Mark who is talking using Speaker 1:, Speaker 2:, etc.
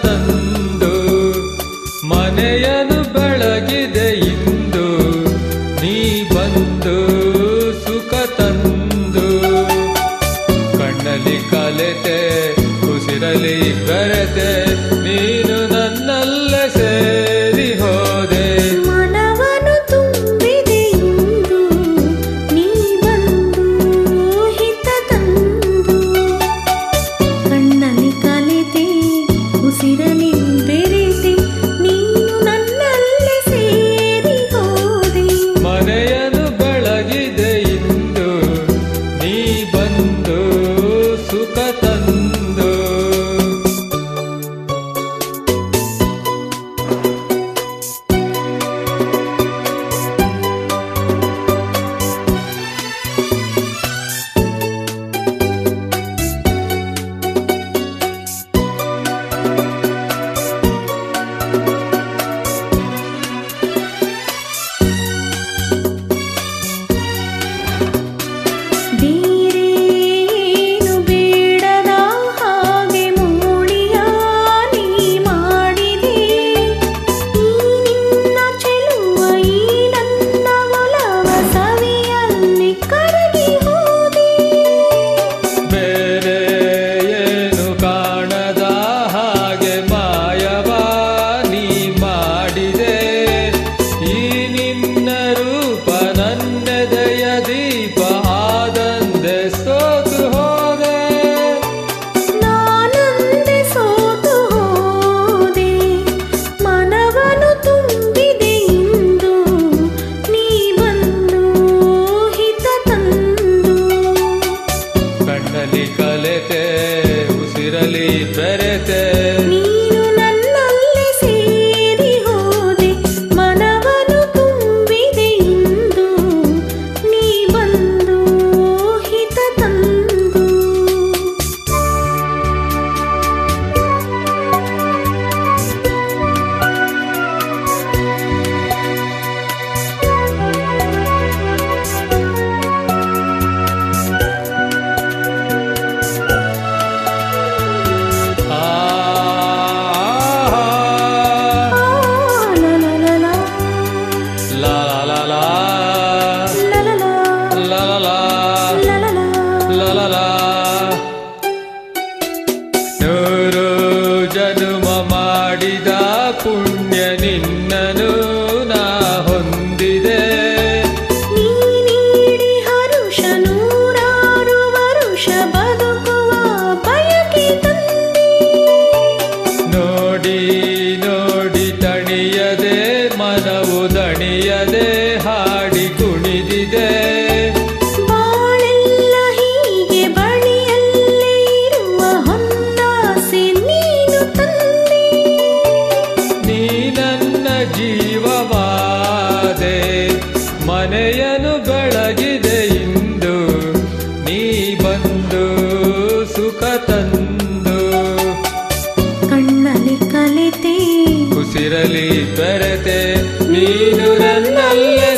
Speaker 1: ತಂದು ಮನೆಯನ್ನು ಬೆಳಗಿದೆ ಇಂದು ನೀ ಬಂದು ಸುಖ ತಂದು ಕಣ್ಣಲ್ಲಿ ಕಲೆತೆ ಉಸಿರಲಿ ಬೆರೆತೆ ನೀನು ನನ್ನಲ್ಲ ಸೇರಿ ಹೋದೆ
Speaker 2: ಮನವನ್ನು ತುಂಬಿದೆ ಇಂದು ನೀ ಬಂದು ಹಿತ ತಂದು ಕಣ್ಣಲ್ಲಿ ಕಲೆತೆ ಉಸಿರಲಿ ಬೆರೆತೆ ನೀನು ನನ್ನಲ್ಲ ಸೇರಿ ಹೋದೆ
Speaker 1: ಮನೆಯನ್ನು ಬೆಳಗಿದೆ ಇಂದು ನೀ ಬಂದು ಸುಖ ತಂದು
Speaker 2: ಬೇರೇನು ಬೇಡದ ಹಾಗೆ ಮೂಡಿಯ ನೀ ಮಾಡಿದೆ ಈ ನಿನ್ನ ಚೆಲುವ ಈ ನನ್ನ ಒಲವ ಸವಿಯಲ್ಲಿ ಕರಗಿ ಹೋದೆ
Speaker 1: ಬೇರೆ ಏನು ಕಾಣದ ಹಾಗೆ ಮಾಯವಾ ನೀ ಮಾಡಿದೆ ಈ ನಿನ್ನ ರೂಪ ನನ್ನೆದೆಯ ದೀಪ ಆದಂದೆ ಸೋತು ಹೋದೆ
Speaker 2: ನಾನಂದೆ ಸೋತು ಹೋದೆ ಮನವನ್ನು ತುಂಬಿದೆ ಇಂದು ನೀ ಬಂದು ಹಿತ ತಂದು
Speaker 1: ಕಣ್ಣಲ್ಲಿ ಕಲೆತೆ ಉಸಿರಲಿ ಬೆರೆತೆ
Speaker 2: ನೀನು ನನ್ನಲ್ಲಿ ಸೇರಿ ಹೋದೆ ಮನವನ್ನು ತುಂಬಿದೆ ಇಂದು ನೀ ಬಂದು ಹಿತ ತಂದು
Speaker 1: ಆ
Speaker 2: ಲಾ ಲಾ ಲಾ ಲಾ
Speaker 1: ಲಾ ಲಾ ಲಾ
Speaker 2: ಲಾ ಲಾ ಲಾ
Speaker 1: ಲಾ ಲಾ ಲಾ
Speaker 2: ಲಾ ಲಾ ಲಾ
Speaker 1: ಲಾ ಲಾ ಲಾ ನೂರು ಜನುಮ ಮಾಡಿದ ಪುಣ್ಯ ನಿನ್ನನು ನಾ ಹೊಂದಿದೆ
Speaker 2: ನೀ ನೀಡಿ ಹರುಷ ನೂರಾರು ವರುಷ ಬದುಕುವ ಬಯಕೆ ತಂದೆ
Speaker 1: ನೋಡಿ ನೋಡಿ ತಣಿಯದೆ ಮನವು ದಣಿಯದೆ ಹಾಡಿ ಕುಣಿದಿದೆ
Speaker 2: ಬಾಳೆಲ್ಲ ಹೀಗೆ ಬಳಿಯಲ್ಲೇ ಇರುವ ಹೊನ್ನಾಸೆ ನೀನು ತಂದೆ
Speaker 1: ನೀ ನನ್ನ ಜೀವವಾದೆ ಮನೆಯನ್ನು ಬೆಳಗಿದೆ ಇಂದು ನೀ ಬಂದು ಸುಖ ತಂದು
Speaker 2: ಕಣ್ಣಲ್ಲಿ ಕಲೆತೆ
Speaker 1: ಉಸಿರಲಿ ಬೆರೆತೆ ನೀನು ನನ್ನಲ್ಲೇ